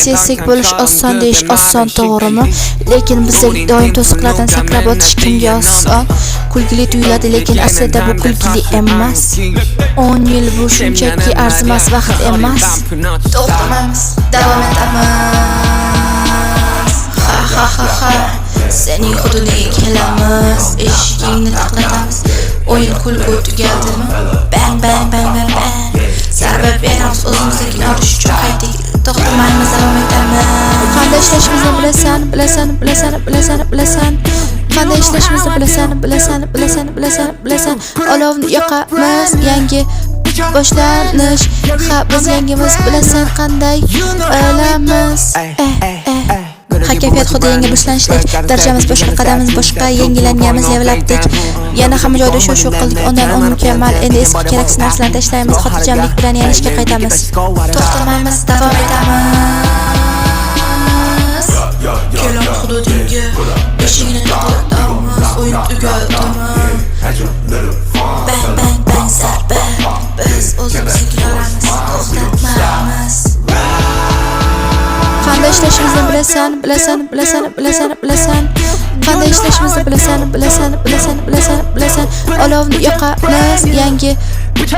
Tezlik bo'lish oson deyish oson, to'g'rimi? Lekin bizdek doim to'siqlardan sakrab o'tish kimga oson? Kulgili tuyuladi, lekin aslida bu kulgili emas. 10 yil bu shunchaki arzimas vaqt emas. To'xtamaymiz, davom etamiz. Ha. Sening hududiga kelamiz, eshigingni taqlatamiz. O'yin kulgu tugadimi? Bang. Zarba beramiz, o'zimiznikini olish uchun qaytdik. To'xtamaymiz, davom etamiz. Qanday ishlashimizni bilasan. Qanday ishlashimizni bilasan. Olovni yoqamiz, yangi boshlanish. Ha, biz yangimiz, bilasan qanday olamiz. Kayfiyat xuddi yangi boshlanishlik. Darajamiz boshqa, qadamimiz boshqa, yangilanganmiz, levelabdik. Yana hamma joyda shu qildik. Undan mukammal. Endi eski keraksiz narsalarni tashlaymiz, xotirjamlik bilan yana ishga qaytamiz. To'xtamaymiz, davom etamiz. Kelam hududingga eshigini taqlatamiz, o'yin tugadimi? Bang zarba. Biz o'zimiznikini olamiz, to'xtatmaymiz. Qanday ishlashimizni bilasan. Qanday ishlashimizni bilasan. Olovni yoqamiz, yangi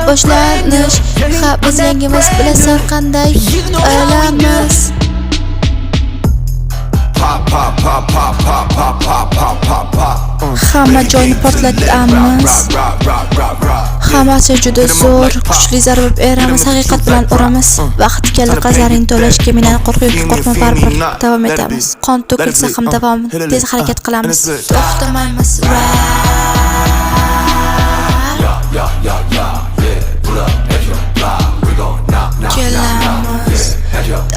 boshlanish. Ha, biz yangimiz, bilasan qanday olamiz. Hamma joyni portlatamiz. Hammasi juda zo'r, kuchli zarba beramiz, haqiqat bilan uramiz. Vaqt keldi qazaring to'lashga, mendan qo'rqma, baribir davom etamiz. Qon to'kilsa ham davom, tez harakat qilamiz. To'xtamaymiz. Kelamiz,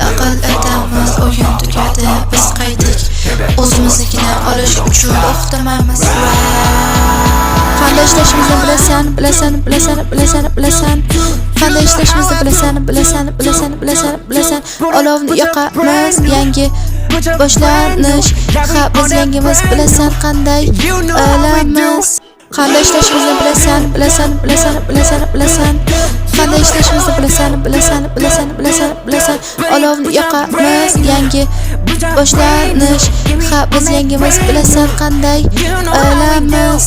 aql etamiz, o'yin tugadi, biz qaytdik. O'zimiznikini olish uchun to'xtamaymiz. Qanday ishlashimizni bilasan. Qanday ishlashimizni bilasan. Olovni yoqamiz, yangi boshlanish. Ha, biz yangimiz, bilasan qanday olamiz. Qanday ishlashimizni bilasan. Qanday ishlashimizni bilasan. Olovni yoqamiz, yangi boshlanish. Ha, biz yangimiz, bilasan qanday olamiz.